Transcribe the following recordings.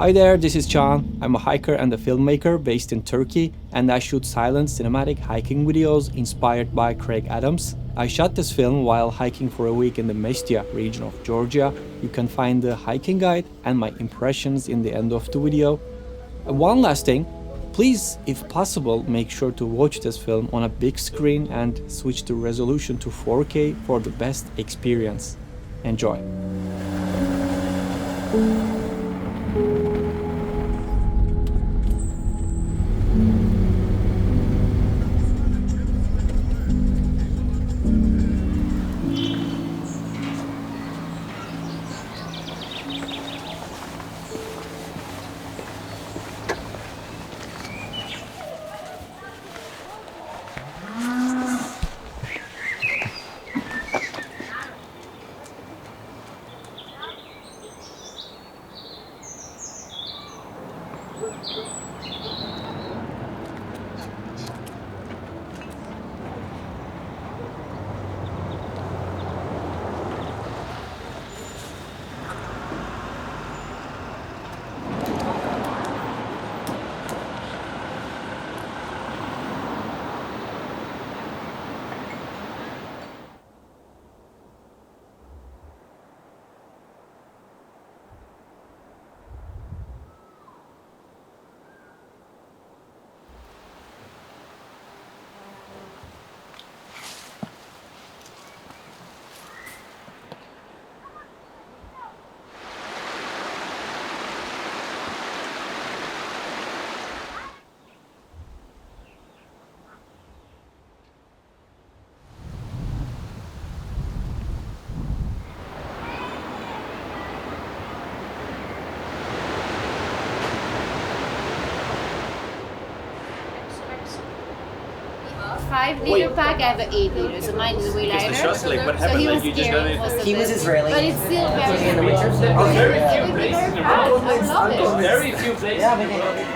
Hi there, this is Can. I'm a hiker and a filmmaker based in Turkey, and I shoot silent cinematic hiking videos inspired by Craig Adams. I shot this film while hiking for a week in the Mestia region of Georgia. You can find the hiking guide and my impressions in the end of the video. One last thing, please, if possible, make sure to watch this film on a big screen and switch the resolution to 4K for the best experience. Enjoy. Liter pack, I have an 8 liter, so mine is way lighter. So he was scaring most of He was Israeli. But it's still very in the winter. Very few places in the world. I love it. Very few places. Yeah, we did.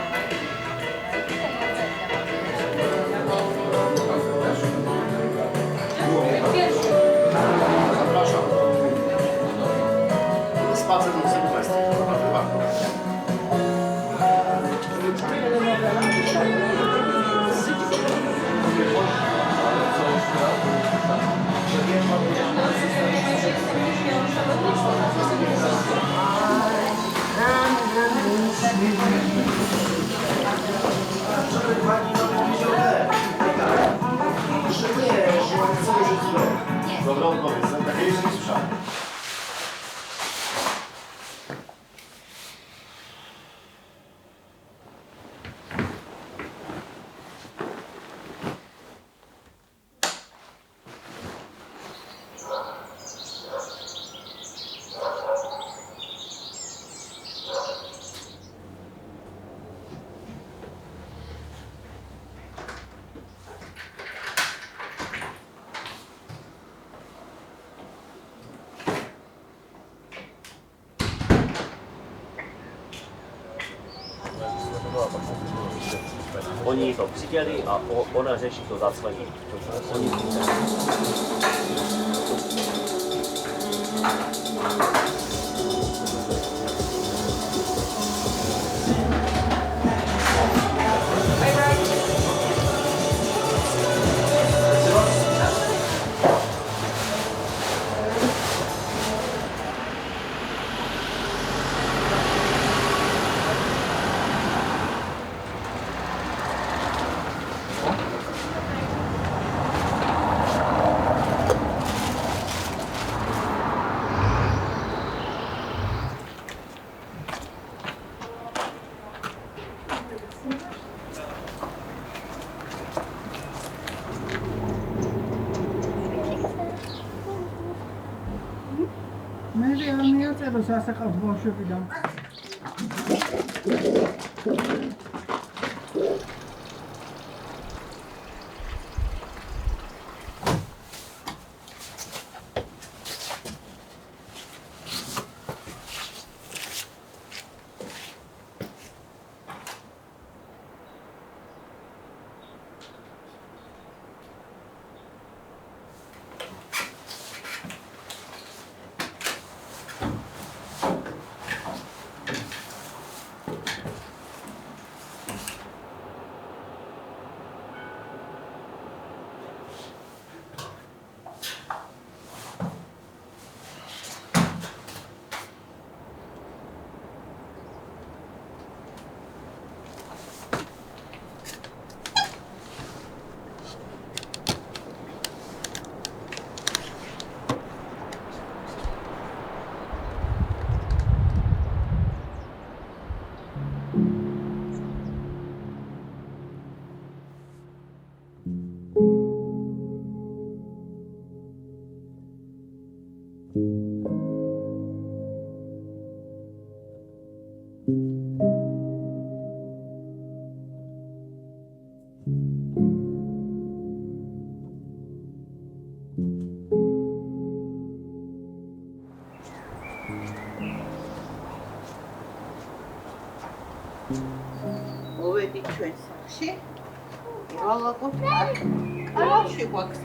Dobra odpowiedź, takiej jeszcze nie słyszałem. Oni to přidělili a ona řeší to zaclení. Oni to მე არ მიაწერო სასახავს ბავშვებიდან. მოვედით ჩვენ სახში. ივალაკოთ კარში გვაქვს.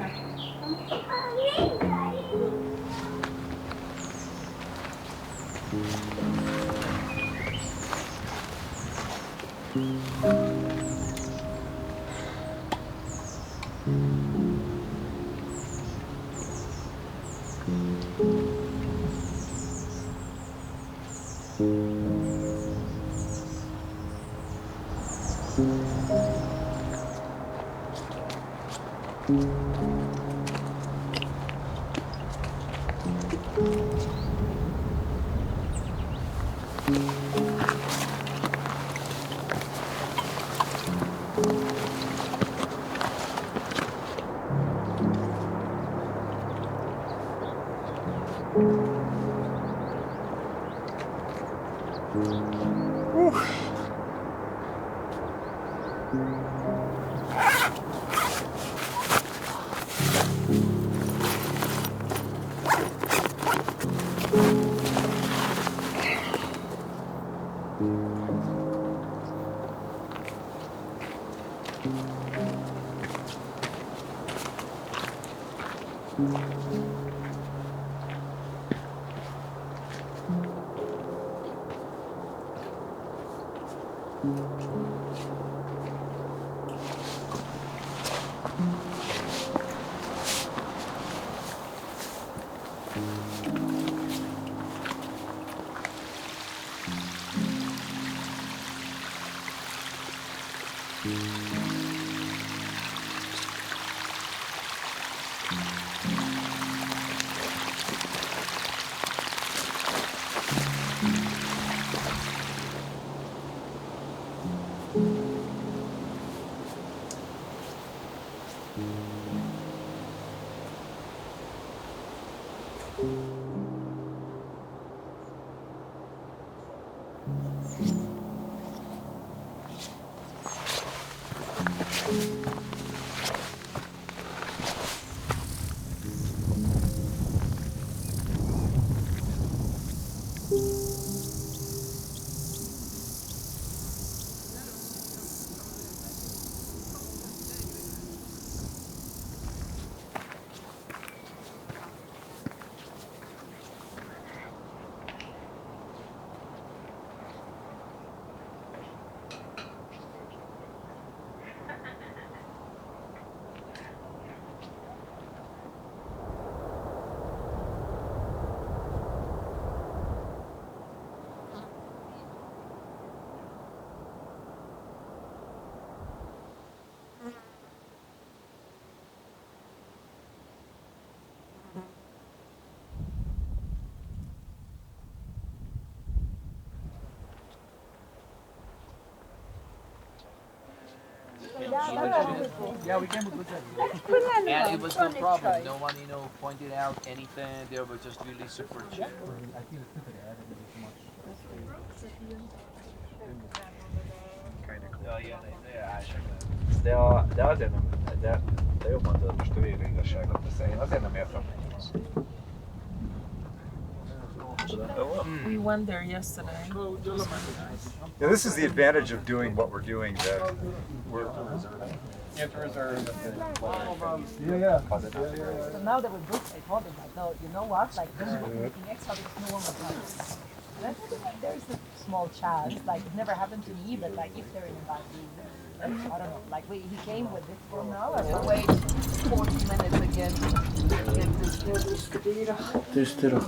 Yeah, we came with that. And it was no problem. No one, pointed out anything. They were just really super chill. De azért nem, de jobban tudod, most ő élő igazságot tesz. Én azért nem értem. We went there yesterday. Yeah, this is the advantage of doing what we're doing. That we're So now that we're booked, I told him, like, no, you know what? Like, don't book anything extra because no one will come. And I told him, like, there's a small chance. Like, it never happened to me, but like, if they're in a bad mood, I don't know. Like, he came with this for now, and we'll wait 40 minutes again to get this data.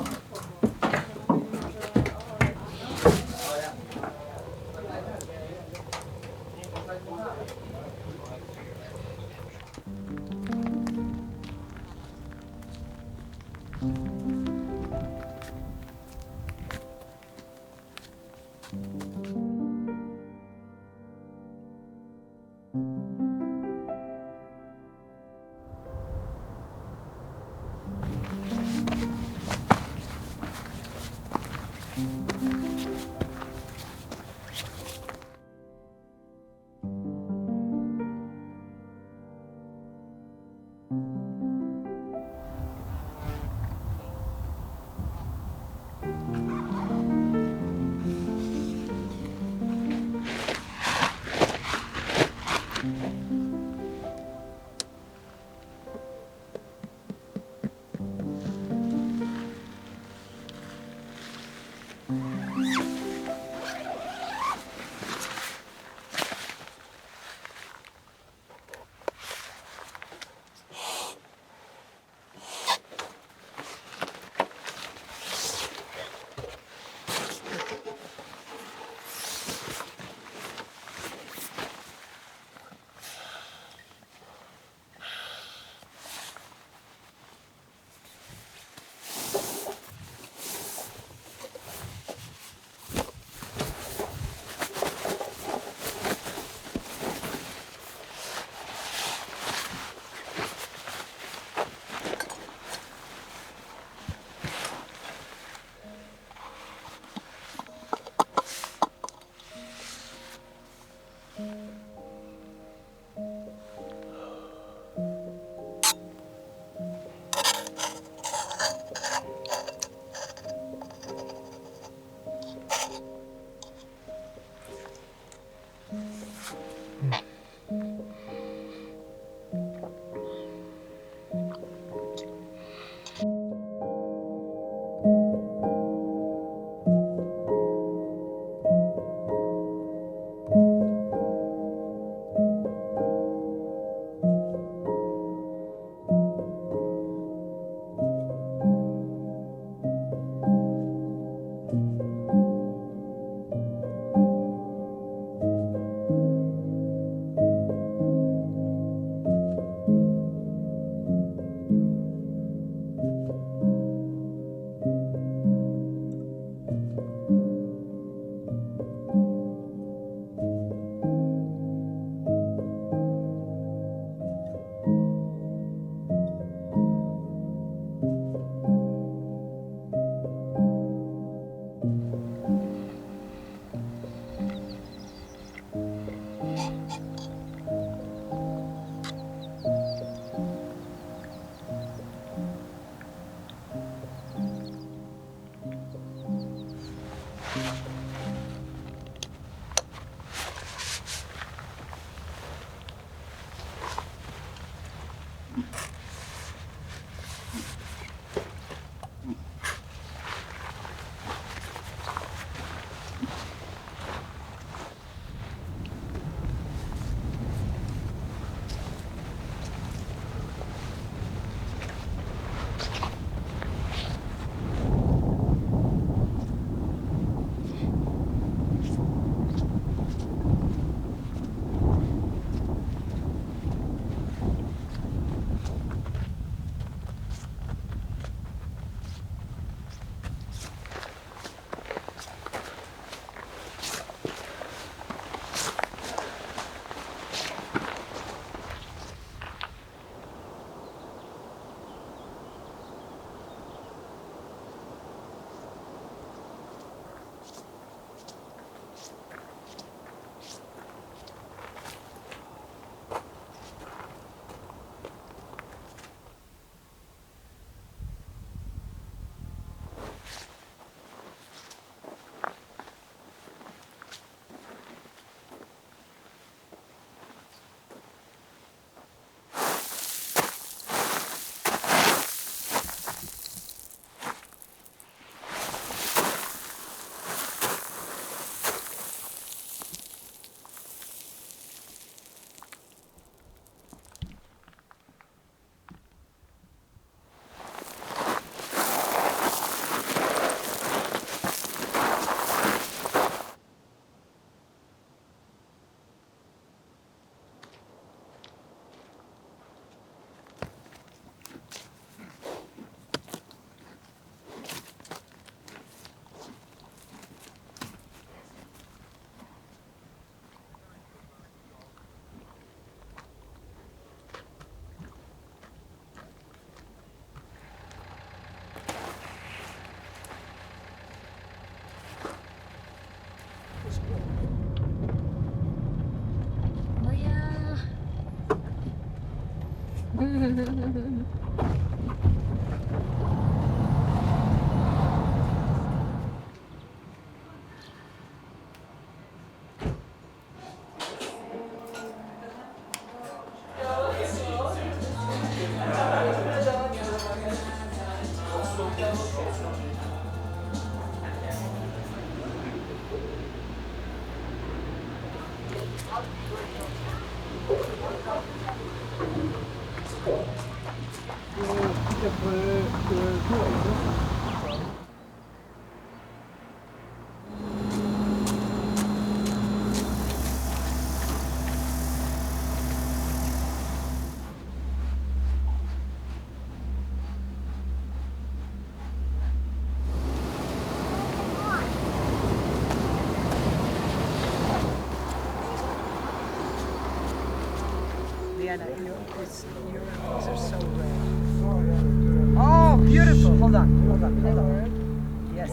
These are so rare. Oh, beautiful. Hold on. Yes.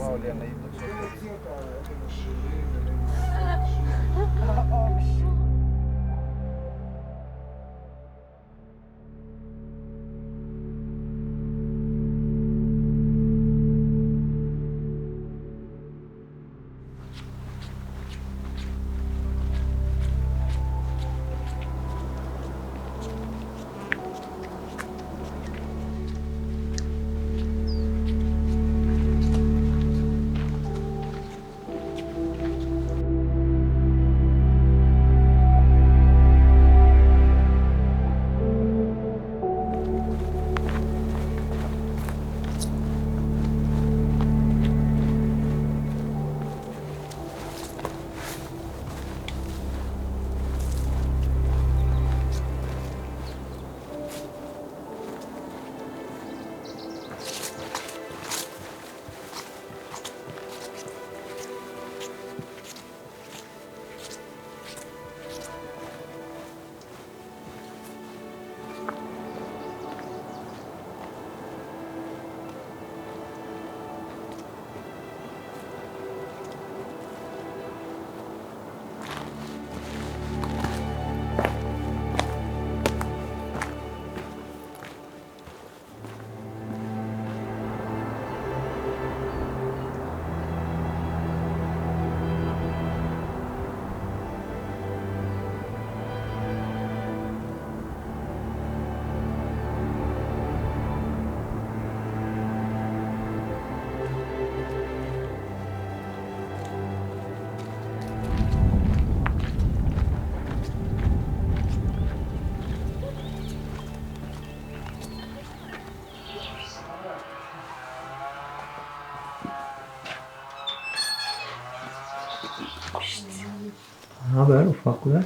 Ne haber ufaklar?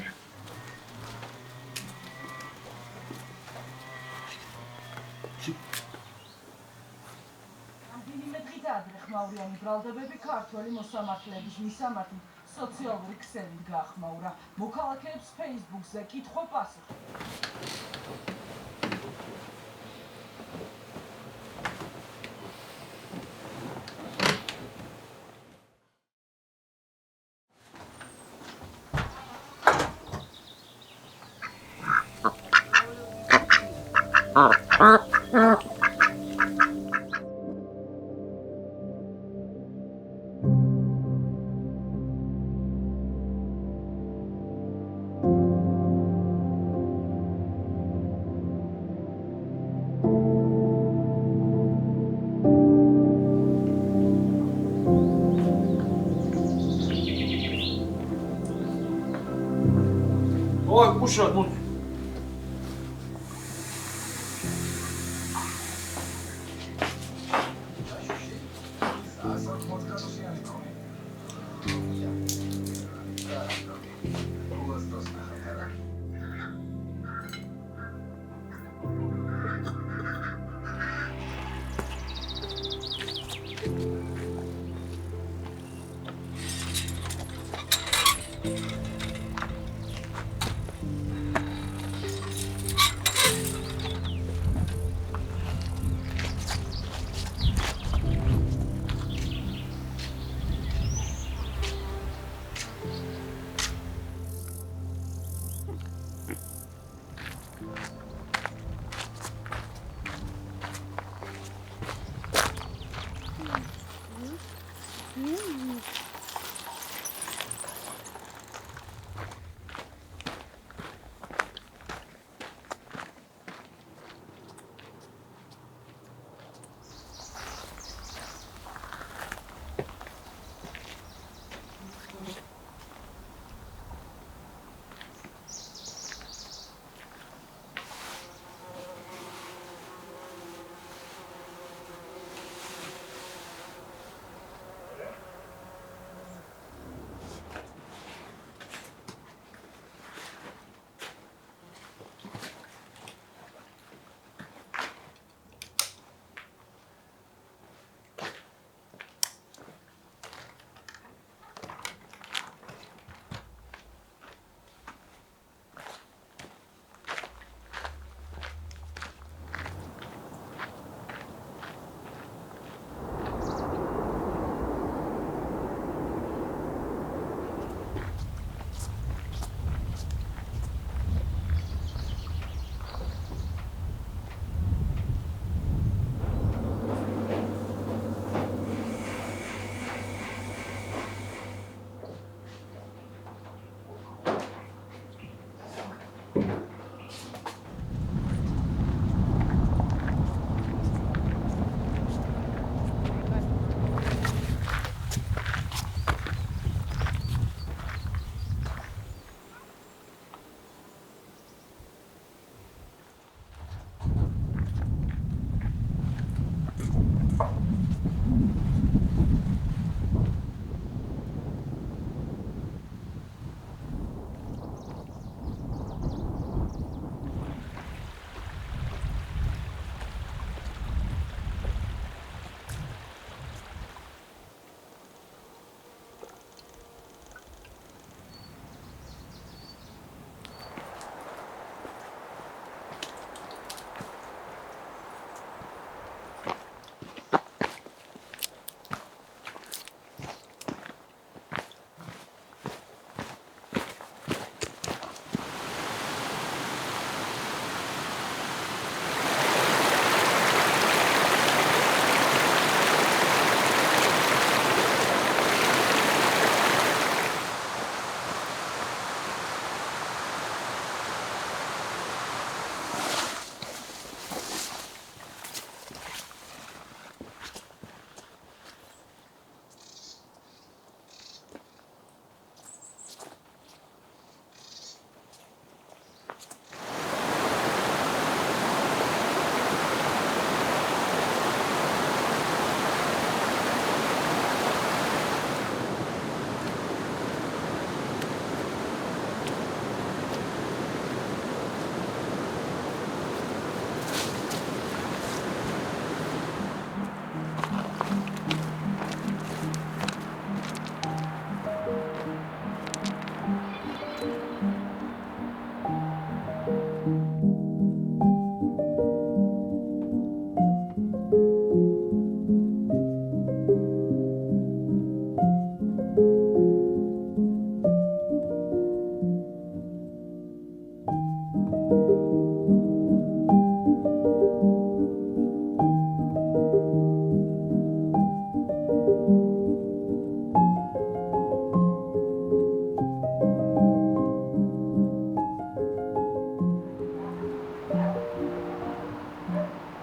მიმედგით ადრე ხმაურიანი ბრალდებები ქართველი მოსამართლეების მისამართი სოციალური ქსელით გახმაურა. მოქალაქეებს Facebook-ზე კითხვა-პასუხი. Ой, кушай, ну.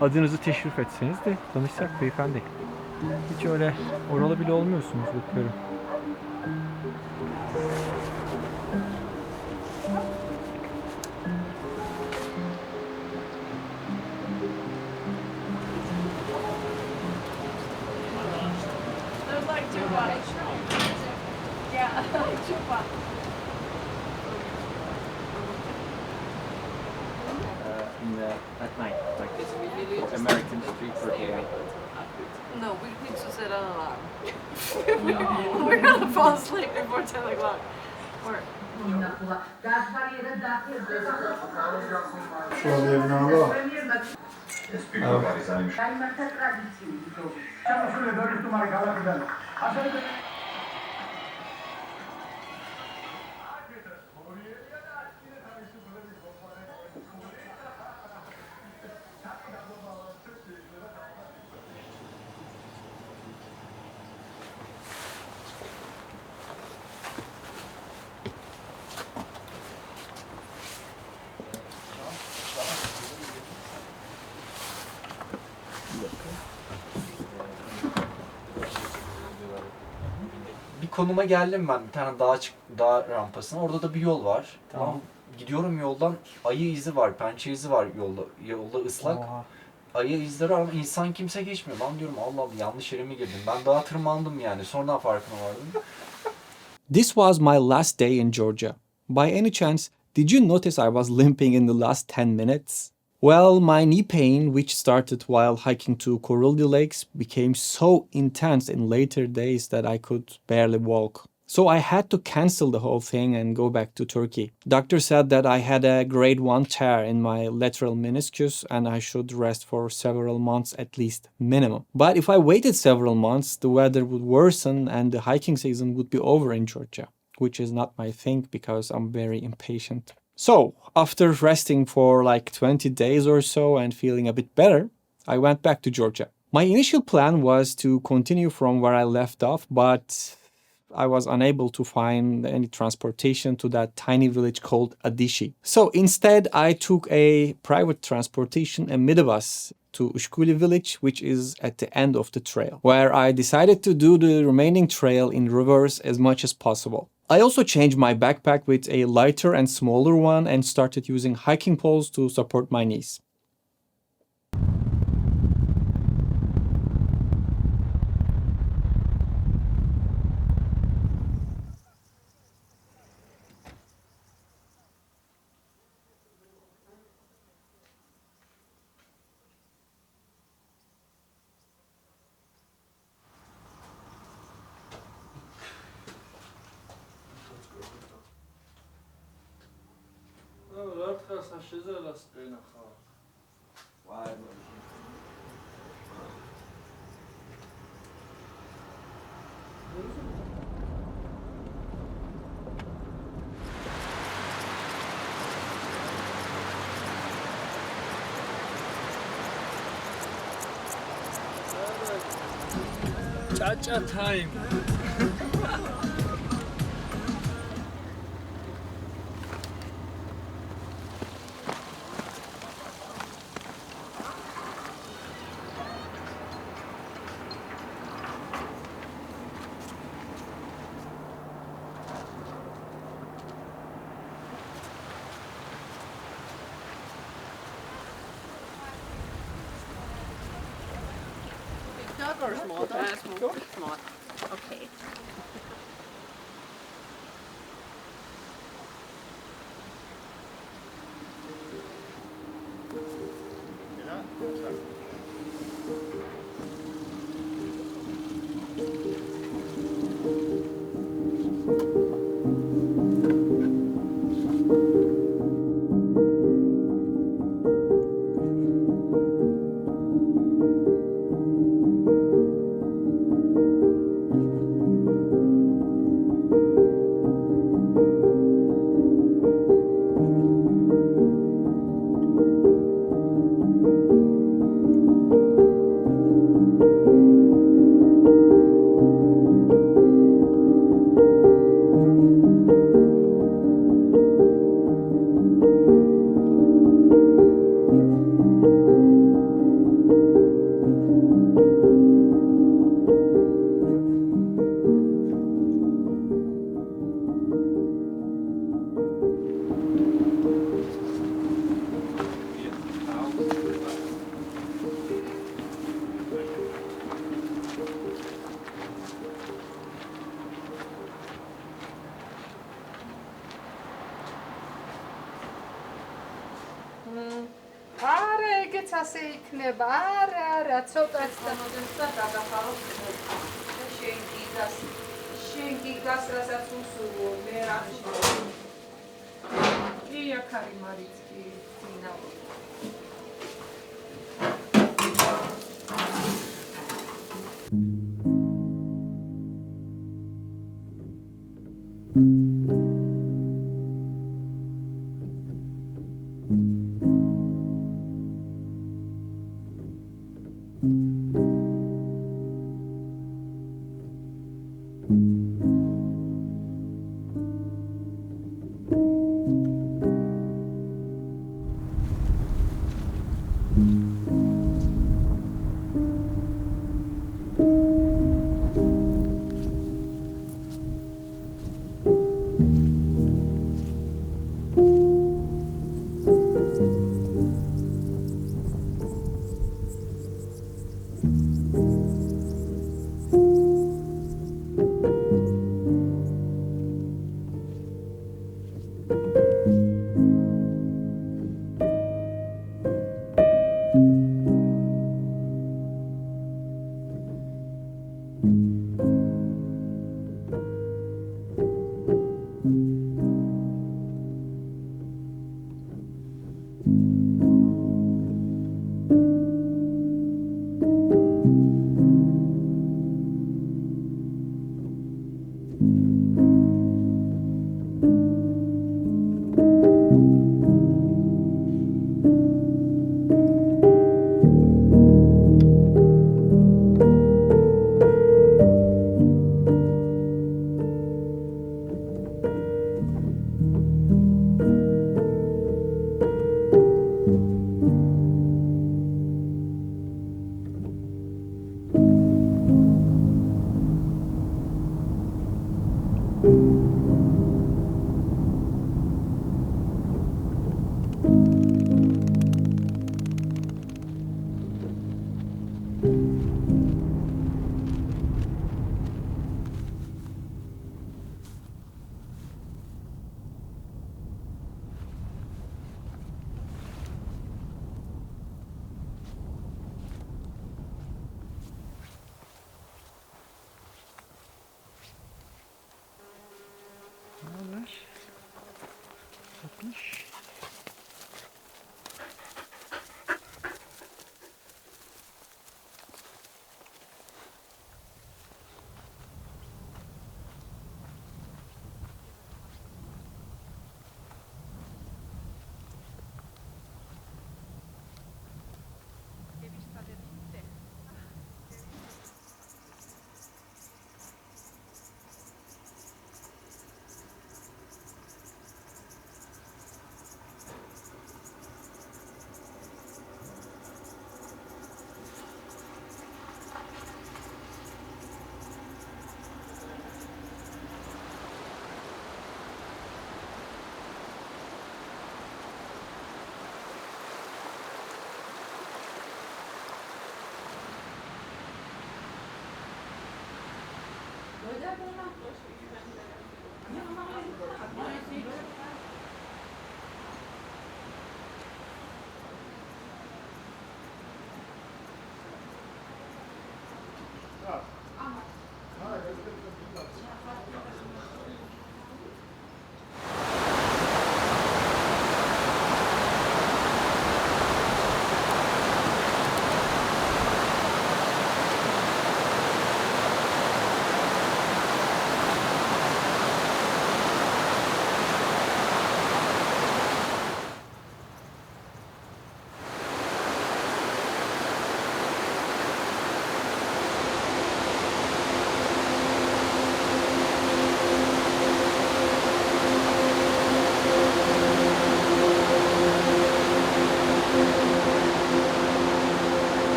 Adınızı teşrif etseniz de tanışsak beyefendi. Hiç öyle oralı bile olmuyorsunuz bakıyorum. At night, like American street performing. No, we need to set an alarm. We're gonna fall asleep before 10 o'clock. bir konuma geldim ben. Bir tane dağ rampasına. Orada da bir yol var. Tamam. Gidiyorum yoldan. Ayı izi var, pençe izi var yolda ıslak. Ayı izleri var ama insan kimse geçmiyor. Ben diyorum Allah Allah yanlış yere mi girdim? Ben dağa tırmandım yani. Sonradan farkına vardım. This was my last day in Georgia. By any chance, did you notice I was limping in the last 10 minutes? Well, my knee pain, which started while hiking to Koruldi lakes, became so intense in later days that I could barely walk. So I had to cancel the whole thing and go back to Turkey. Doctor said that I had a grade 1 tear in my lateral meniscus and I should rest for several months at least, minimum. But if I waited several months, the weather would worsen and the hiking season would be over in Georgia, which is not my thing because I'm very impatient. So, after resting for like 20 days or so and feeling a bit better, I went back to Georgia. My initial plan was to continue from where I left off, but I was unable to find any transportation to that tiny village called Adishi. So instead, I took a private transportation, a minibus, to Ushguli village, which is at the end of the trail, where I decided to do the remaining trail in reverse as much as possible. I also changed my backpack with a lighter and smaller one and started using hiking poles to support my knees. Cha-cha time. Dog or small dog? Small. Small. Okay. Are გეცასე იქნება. არა, ცოტაც დამოდეს და დაგახარო. შენ გიგას რასაც უსურვო, მე რაც უსურვო. კი აქარი მარიცკი ძინავო.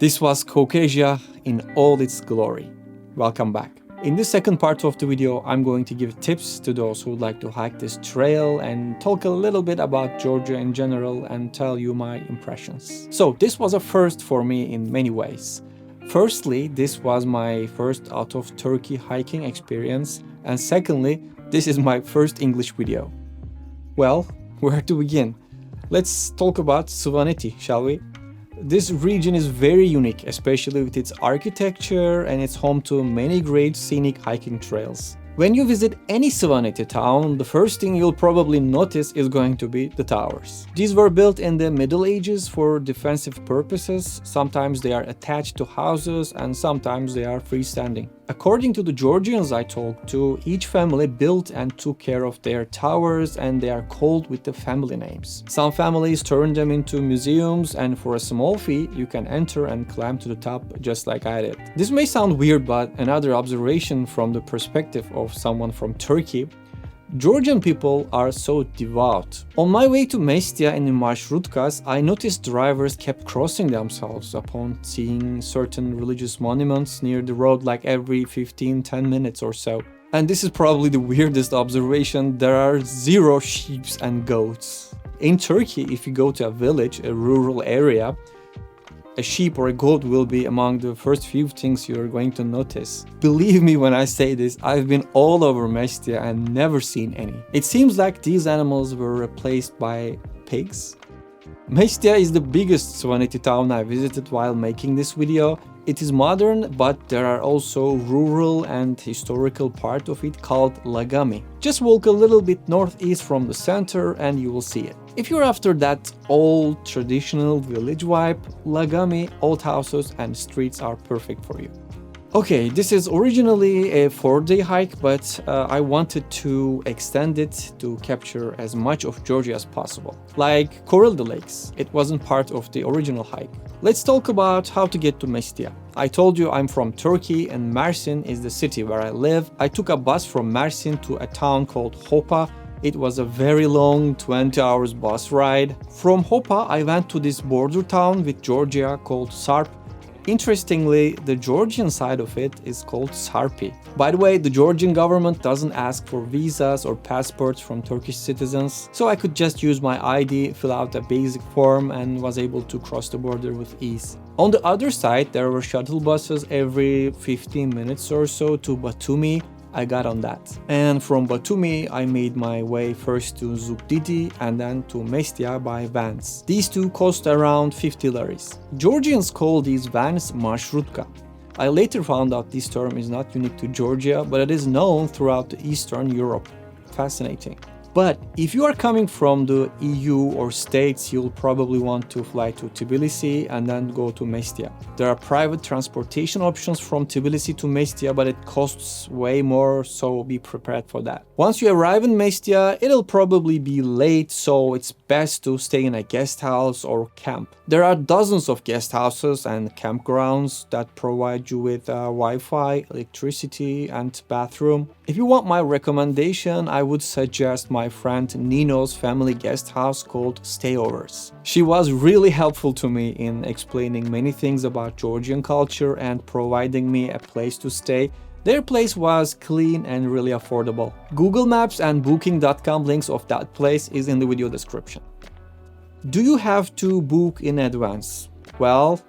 This was Caucasia in all its glory. Welcome back. In this second part of the video, I'm going to give tips to those who would like to hike this trail and talk a little bit about Georgia in general and tell you my impressions. So this was a first for me in many ways. Firstly, this was my first out of Turkey hiking experience, and secondly, this is my first English video. Well, where to begin? Let's talk about Tsvirmi, shall we? This region is very unique, especially with its architecture, and it's home to many great scenic hiking trails. When you visit any Tsvirmi town, the first thing you'll probably notice is going to be the towers. These were built in the Middle Ages for defensive purposes. Sometimes they are attached to houses and sometimes they are freestanding. According to the Georgians I talked to, each family built and took care of their towers and they are called with the family names. Some families turned them into museums and for a small fee you can enter and climb to the top just like I did. This may sound weird, but another observation from the perspective of someone from Turkey, Georgian people are so devout. On my way to Mestia in the marshrutkas, I noticed drivers kept crossing themselves upon seeing certain religious monuments near the road like every 15-10 minutes or so. And this is probably the weirdest observation, there are zero sheep and goats. In Turkey, if you go to a village, a rural area, a sheep or a goat will be among the first few things you're going to notice. Believe me when I say this, I've been all over Mestia and never seen any. It seems like these animals were replaced by pigs. Mestia is the biggest Svaneti town I visited while making this video. It is modern, but there are also rural and historical part of it called Lagami. Just walk a little bit northeast from the center and you will see it. If you're after that old traditional village vibe, Lagami, old houses and streets are perfect for you. Okay, this is originally a 4-day hike, but I wanted to extend it to capture as much of Georgia as possible. Like Koruldi Lakes, it wasn't part of the original hike. Let's talk about how to get to Mestia. I told you I'm from Turkey and Mersin is the city where I live. I took a bus from Mersin to a town called Hopa. It was a very long 20 hours bus ride. From Hopa, I went to this border town with Georgia called Sarp. Interestingly, the Georgian side of it is called Sarpi. By the way, the Georgian government doesn't ask for visas or passports from Turkish citizens, so I could just use my ID, fill out a basic form and was able to cross the border with ease. On the other side, there were shuttle buses every 15 minutes or so to Batumi. I got on that. And from Batumi, I made my way first to Zugdidi and then to Mestia by vans. These two cost around 50 liras. Georgians call these vans marshrutka. I later found out this term is not unique to Georgia, but it is known throughout the Eastern Europe. Fascinating. But if you are coming from the EU or States, you'll probably want to fly to Tbilisi and then go to Mestia. There are private transportation options from Tbilisi to Mestia, but it costs way more, so be prepared for that. Once you arrive in Mestia, it'll probably be late, so it's best to stay in a guest house or camp. There are dozens of guest houses and campgrounds that provide you with Wi-Fi, electricity, and bathroom. If you want my recommendation, I would suggest my friend Nino's family guest house called Stayovers. She was really helpful to me in explaining many things about Georgian culture and providing me a place to stay. Their place was clean and really affordable. Google Maps and Booking.com links of that place is in the video description. Do you have to book in advance? Well,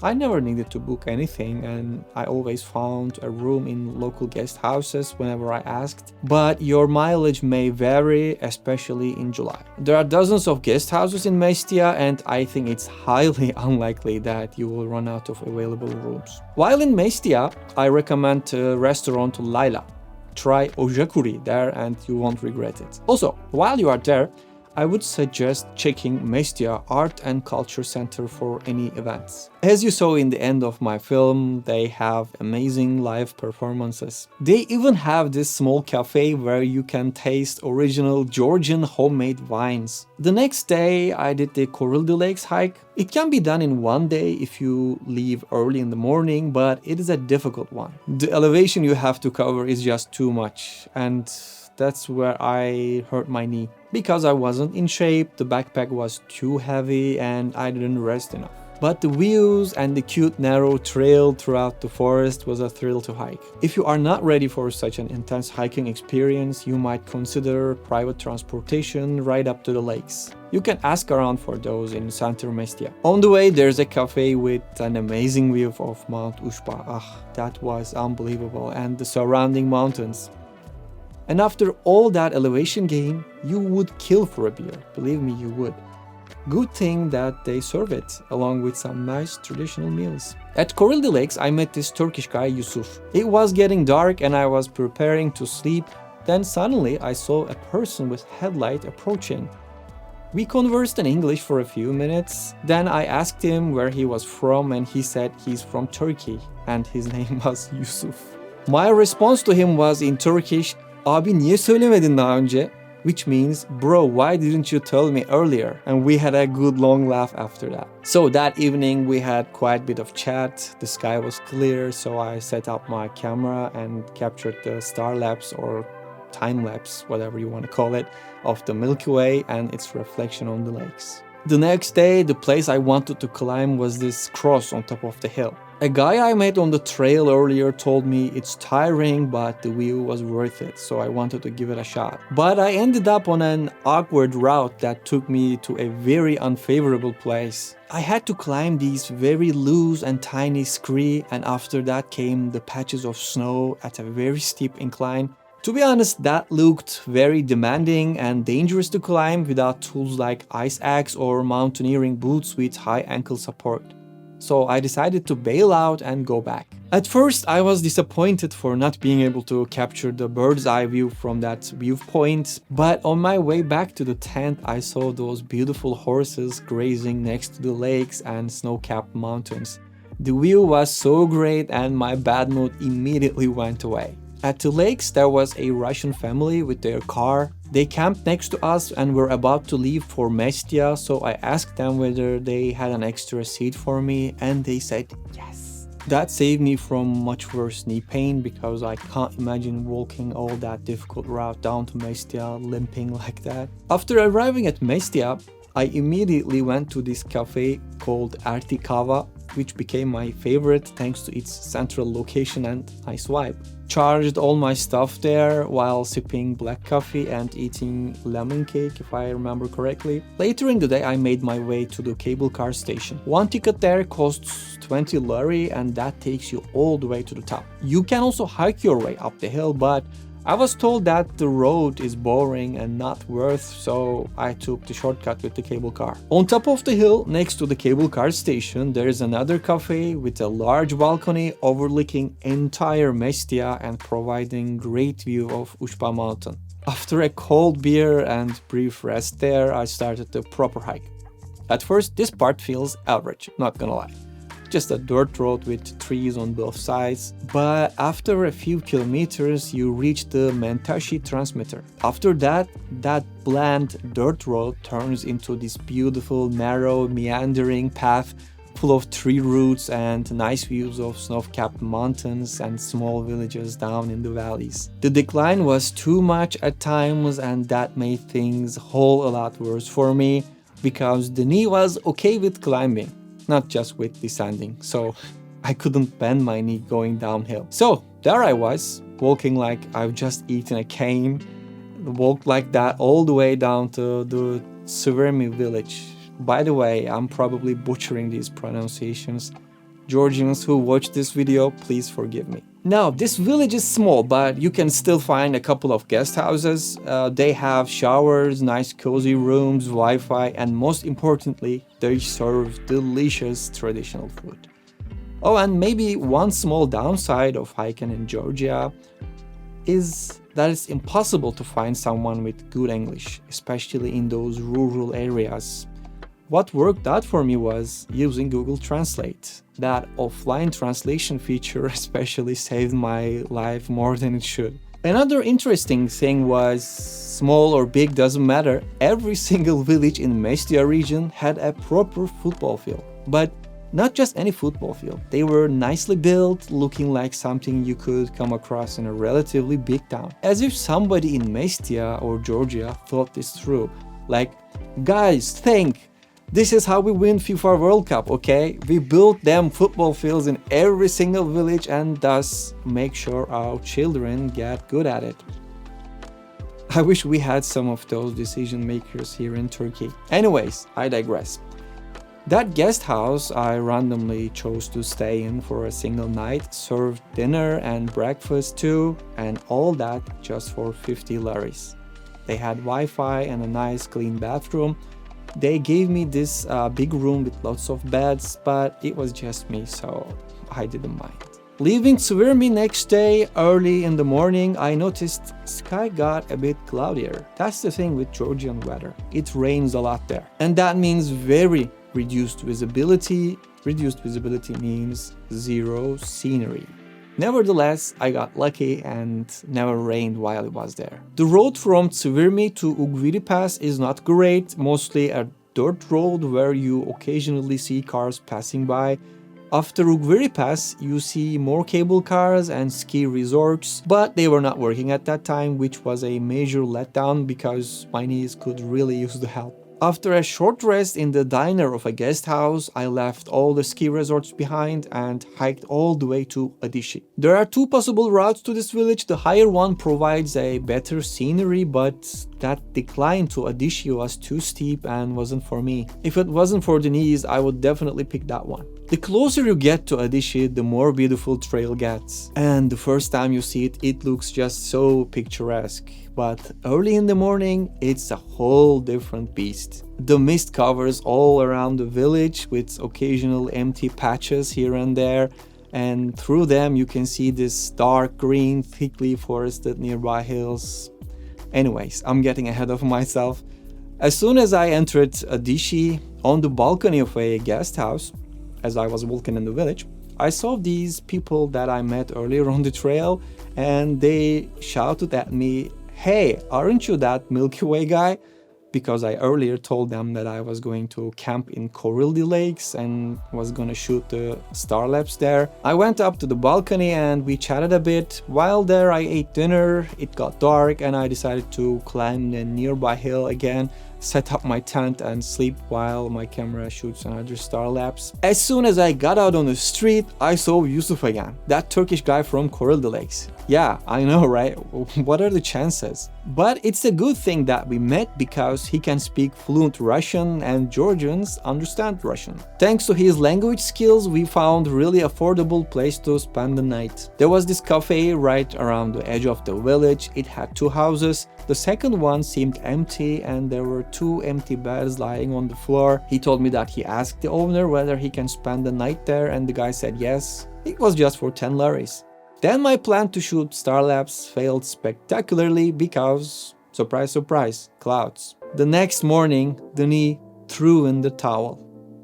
I never needed to book anything and I always found a room in local guest houses whenever I asked. But your mileage may vary, especially in July. There are dozens of guest houses in Mestia and I think it's highly unlikely that you will run out of available rooms. While in Mestia, I recommend restaurant Layla. Try ojakuri there and you won't regret it. Also, while you are there, I would suggest checking Mestia Art and Culture Center for any events. As you saw in the end of my film, they have amazing live performances. They even have this small cafe where you can taste original Georgian homemade wines. The next day, I did the Koruldi Lakes hike. It can be done in one day if you leave early in the morning, but it is a difficult one. The elevation you have to cover is just too much, and that's where I hurt my knee. Because I wasn't in shape, the backpack was too heavy and I didn't rest enough. But the views and the cute narrow trail throughout the forest was a thrill to hike. If you are not ready for such an intense hiking experience, you might consider private transportation right up to the lakes. You can ask around for those in Center Mestia. On the way, there's a cafe with an amazing view of Mount Ushba. That was unbelievable, and the surrounding mountains. And after all that elevation gain, you would kill for a beer. Believe me, you would. Good thing that they serve it, along with some nice traditional meals. At Koruldi Lakes, I met this Turkish guy, Yusuf. It was getting dark and I was preparing to sleep. Then suddenly I saw a person with headlight approaching. We conversed in English for a few minutes. Then I asked him where he was from and he said he's from Turkey and his name was Yusuf. My response to him was in Turkish, "Abi niye söylemedin daha önce?" Which means, "Bro, why didn't you tell me earlier?" And we had a good long laugh after that. So that evening we had quite a bit of chat. The sky was clear, so I set up my camera and captured the star lapse or time lapse, whatever you want to call it, of the Milky Way and its reflection on the lakes. The next day, the place I wanted to climb was this cross on top of the hill. A guy I met on the trail earlier told me it's tiring, but the view was worth it, so I wanted to give it a shot. But I ended up on an awkward route that took me to a very unfavorable place. I had to climb these very loose and tiny scree, and after that came the patches of snow at a very steep incline. To be honest, that looked very demanding and dangerous to climb without tools like ice axe or mountaineering boots with high ankle support. So I decided to bail out and go back. At first, I was disappointed for not being able to capture the bird's eye view from that viewpoint, but on my way back to the tent, I saw those beautiful horses grazing next to the lakes and snow-capped mountains. The view was so great and my bad mood immediately went away. At the lakes, there was a Russian family with their car. They camped next to us and were about to leave for Mestia, so I asked them whether they had an extra seat for me, and they said yes. That saved me from much worse knee pain because I can't imagine walking all that difficult route down to Mestia limping like that. After arriving at Mestia, I immediately went to this cafe called Arti Kava, which became my favorite thanks to its central location and nice vibe. Charged all my stuff there while sipping black coffee and eating lemon cake, if I remember correctly. Later in the day, I made my way to the cable car station. One ticket there costs 20 lari and that takes you all the way to the top. You can also hike your way up the hill, but I was told that the road is boring and not worth, so I took the shortcut with the cable car. On top of the hill, next to the cable car station, there is another cafe with a large balcony overlooking entire Mestia and providing great view of Ushguli mountain. After a cold beer and brief rest there, I started the proper hike. At first, this part feels average, not gonna lie. Just a dirt road with trees on both sides, but after a few kilometers you reach the Mentashi transmitter. After that bland dirt road turns into this beautiful narrow meandering path full of tree roots and nice views of snow-capped mountains and small villages down in the valleys. The decline was too much at times and that made things a whole lot worse for me because the knee was okay with climbing, not just with descending, so I couldn't bend my knee going downhill. So there I was, walking like I've just eaten a cane, walked like that all the way down to the Tsvirmi village. By the way, I'm probably butchering these pronunciations. Georgians who watch this video, please forgive me. Now, this village is small, but you can still find a couple of guest houses. They have showers, nice cozy rooms, Wi-Fi, and most importantly, they serve delicious traditional food. Oh, and maybe one small downside of hiking in Georgia is that it's impossible to find someone with good English, especially in those rural areas. What worked out for me was using Google Translate. That offline translation feature especially saved my life more than it should. Another interesting thing was, small or big doesn't matter, every single village in Mestia region had a proper football field. But not just any football field. They were nicely built, looking like something you could come across in a relatively big town. As if somebody in Mestia or Georgia thought this through. Like, guys, think! This is how we win FIFA World Cup, okay? We built them football fields in every single village and thus make sure our children get good at it. I wish we had some of those decision makers here in Turkey. Anyways, I digress. That guest house I randomly chose to stay in for a single night served dinner and breakfast too, and all that just for 50 laris. They had Wi-Fi and a nice clean bathroom. They gave me this big room with lots of beds, but it was just me, so I didn't mind. Leaving Tsvirmi next day, early in the morning, I noticed sky got a bit cloudier. That's the thing with Georgian weather. It rains a lot there. And that means very reduced visibility. Reduced visibility means zero scenery. Nevertheless, I got lucky and never rained while it was there. The road from Tsvirmi to Ushguli Pass is not great, mostly a dirt road where you occasionally see cars passing by. After Ushguli Pass, you see more cable cars and ski resorts, but they were not working at that time, which was a major letdown because my knees could really use the help. After a short rest in the diner of a guest house, I left all the ski resorts behind and hiked all the way to Adishi. There are two possible routes to this village. The higher one provides a better scenery, but that decline to Adishi was too steep and wasn't for me. If it wasn't for the knees, I would definitely pick that one. The closer you get to Adishi, the more beautiful trail gets. And the first time you see it, it looks just so picturesque. But early in the morning, it's a whole different beast. The mist covers all around the village with occasional empty patches here and there. And through them, you can see this dark green, thickly forested nearby hills. Anyways, I'm getting ahead of myself. As soon as I entered Adishi, on the balcony of a guest house, as I was walking in the village, I saw these people that I met earlier on the trail, and they shouted at me, "Hey, aren't you that Milky Way guy?" Because I earlier told them that I was going to camp in Koruldi lakes and was gonna shoot the star labs there. I went up to the balcony and we chatted a bit. While there, I ate dinner, it got dark, and I decided to climb the nearby hill again, set up my tent and sleep while my camera shoots another star lapse. As soon as I got out on the street, I saw Yusuf again, that Turkish guy from Koruldi Lakes. Yeah, I know, right? What are the chances? But it's a good thing that we met because he can speak fluent Russian and Georgians understand Russian. Thanks to his language skills, we found a really affordable place to spend the night. There was this cafe right around the edge of the village. It had two houses. The second one seemed empty and there were two empty beds lying on the floor. He told me that he asked the owner whether he can spend the night there, and the guy said yes. It was just for 10 laris. Then my plan to shoot star labs failed spectacularly because, surprise surprise, clouds. The next morning, the knee threw in the towel.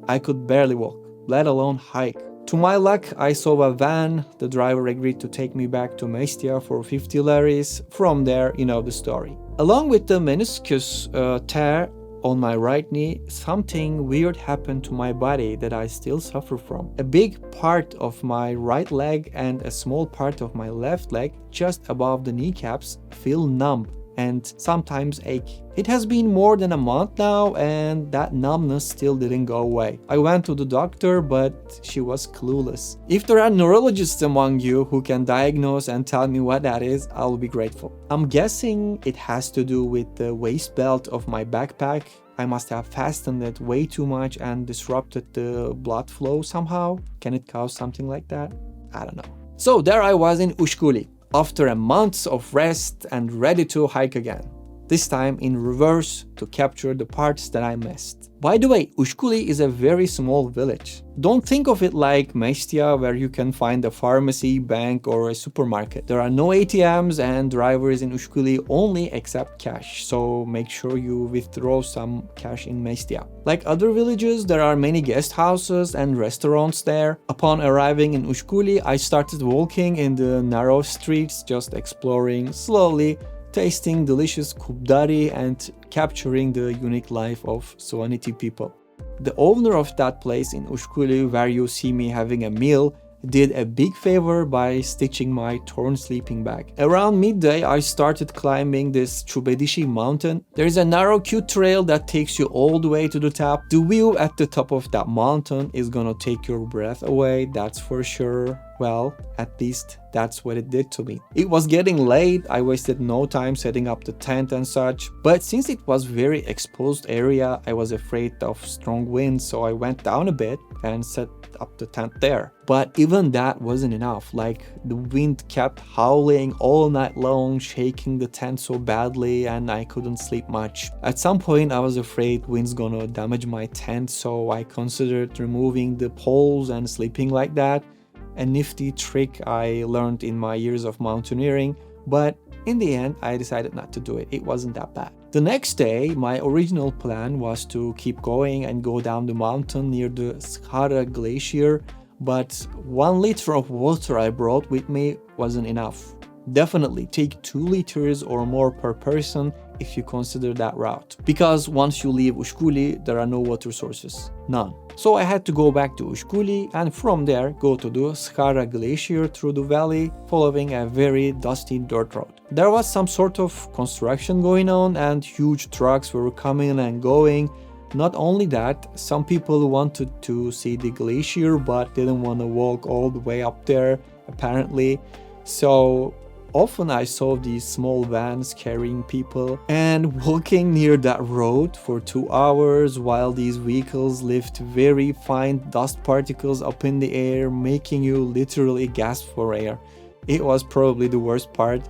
I could barely walk, let alone hike. To my luck, I saw a van. The driver agreed to take me back to Mestia for 50 laris. From there, you know the story. Along with the meniscus tear on my right knee, something weird happened to my body that I still suffer from. A big part of my right leg and a small part of my left leg, just above the kneecaps, feel numb and sometimes ache. It has been more than a month now and that numbness still didn't go away. I went to the doctor, but she was clueless. If there are neurologists among you who can diagnose and tell me what that is, I'll be grateful. I'm guessing it has to do with the waist belt of my backpack. I must have fastened it way too much and disrupted the blood flow somehow. Can it cause something like that? I don't know. So there I was in Ushguli, after a month of rest and ready to hike again. This time in reverse to capture the parts that I missed. By the way, Ushguli is a very small village. Don't think of it like Mestia, where you can find a pharmacy, bank or a supermarket. There are no ATMs and drivers in Ushguli only accept cash, so make sure you withdraw some cash in Mestia. Like other villages, there are many guest houses and restaurants there. Upon arriving in Ushguli, I started walking in the narrow streets, just exploring slowly, tasting delicious kubdari and capturing the unique life of Suvaniti people. The owner of that place in Ushguli, where you see me having a meal, did a big favor by stitching my torn sleeping bag. Around midday, I started climbing this Chubedishi mountain. There is a narrow, cute trail that takes you all the way to the top. The view at the top of that mountain is gonna take your breath away, that's for sure. Well, at least that's what it did to me. It was getting late, I wasted no time setting up the tent and such, but since it was very exposed area, I was afraid of strong winds, so I went down a bit and set up the tent there. But even that wasn't enough, like the wind kept howling all night long, shaking the tent so badly, and I couldn't sleep much. At some point I was afraid wind's gonna damage my tent, so I considered removing the poles and sleeping like that. a nifty trick I learned in my years of mountaineering, but in the end I decided not to do it. It wasn't that bad. The next day, my original plan was to keep going and go down the mountain near the Shkhara Glacier, but 1 liter of water I brought with me wasn't enough. Definitely take 2 liters or more per person if you consider that route, because once you leave Ushguli, there are no water sources, none. So I had to go back to Ushguli and from there go to the Shkhara Glacier through the valley, following a very dusty dirt road. There was some sort of construction going on and huge trucks were coming and going. Not only that, some people wanted to see the glacier but didn't want to walk all the way up there, apparently. So often I saw these small vans carrying people and walking near that road for 2 hours while these vehicles lift very fine dust particles up in the air, making you literally gasp for air. It was probably the worst part.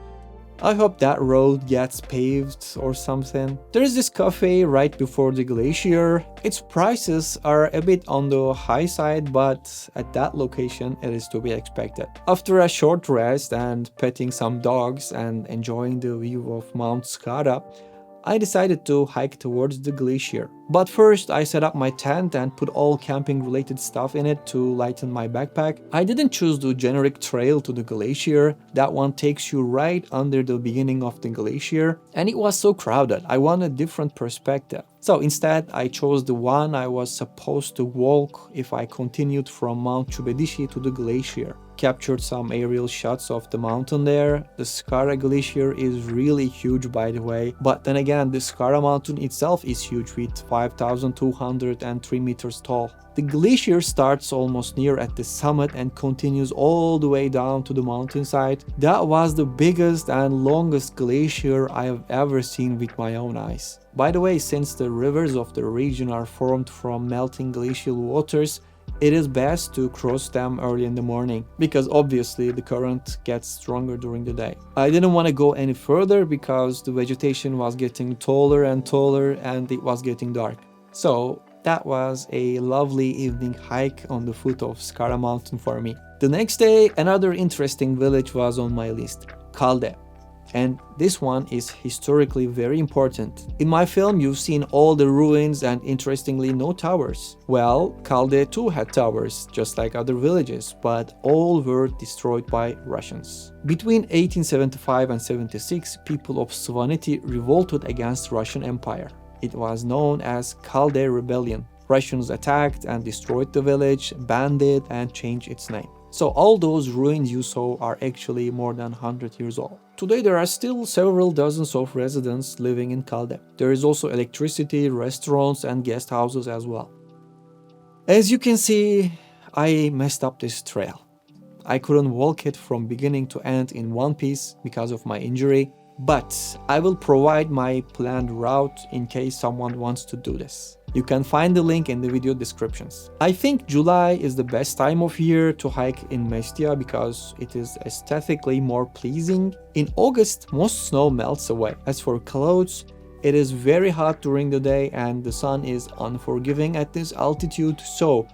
I hope that road gets paved or something. There is this cafe right before the glacier. Its prices are a bit on the high side, but at that location it is to be expected. After a short rest and petting some dogs and enjoying the view of Mount Shkhara, I decided to hike towards the glacier. But first I set up my tent and put all camping related stuff in it to lighten my backpack. I didn't choose the generic trail to the glacier. That one takes you right under the beginning of the glacier, and it was so crowded. I wanted a different perspective. So instead I chose the one I was supposed to walk if I continued from Mount Chubedishi to the glacier. Captured some aerial shots of the mountain there. The Shkhara Glacier is really huge, by the way, but then again the Shkhara mountain itself is huge with 5,203 meters tall. The glacier starts almost near at the summit and continues all the way down to the mountainside. That was the biggest and longest glacier I have ever seen with my own eyes. By the way, since the rivers of the region are formed from melting glacial waters, it is best to cross them early in the morning, because obviously the current gets stronger during the day. I didn't want to go any further because the vegetation was getting taller and taller and it was getting dark. So that was a lovely evening hike on the foot of Shkhara mountain for me. The next day, another interesting village was on my list, Khalde. And this one is historically very important. In my film, you've seen all the ruins and interestingly no towers. Well, Khalde too had towers, just like other villages, but all were destroyed by Russians. Between 1875 and 76, people of Svaneti revolted against Russian Empire. It was known as Khalde Rebellion. Russians attacked and destroyed the village, banned it, and changed its name. So all those ruins you saw are actually more than 100 years old. Today there are still several dozens of residents living in Khalde. There is also electricity, restaurants and guest houses as well. As you can see, I messed up this trail. I couldn't walk it from beginning to end in one piece because of my injury, but I will provide my planned route in case someone wants to do this. You can find the link in the video descriptions. I think July is the best time of year to hike in Mestia because it is aesthetically more pleasing. In August, most snow melts away. As for clothes, it is very hot during the day and the sun is unforgiving at this altitude, so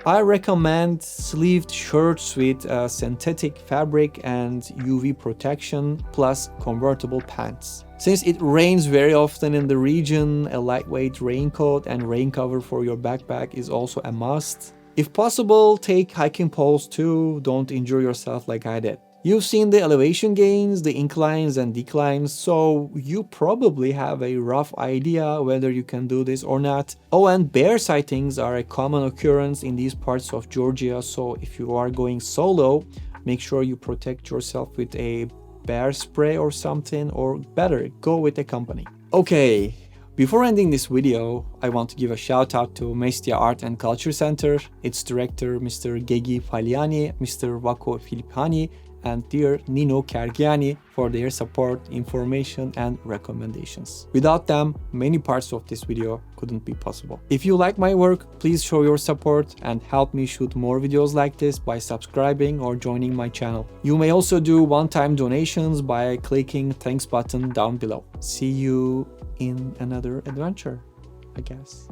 I recommend sleeved shirts with synthetic fabric and UV protection plus convertible pants. Since it rains very often in the region, a lightweight raincoat and rain cover for your backpack is also a must. If possible, take hiking poles too, don't injure yourself like I did. You've seen the elevation gains, the inclines and declines, so you probably have a rough idea whether you can do this or not. Oh, and bear sightings are a common occurrence in these parts of Georgia, so if you are going solo, make sure you protect yourself with a bear spray or something, or better, go with a company. Okay, before ending this video, I want to give a shout out to Mestia Art and Culture Center, its director Mr. Gegi Faliani, Mr. Vako Filipani, and dear Nino Kargiani for their support, information and recommendations. Without them, many parts of this video couldn't be possible. If you like my work, please show your support and help me shoot more videos like this by subscribing or joining my channel. You may also do one-time donations by clicking thanks button down below. See you in another adventure, I guess.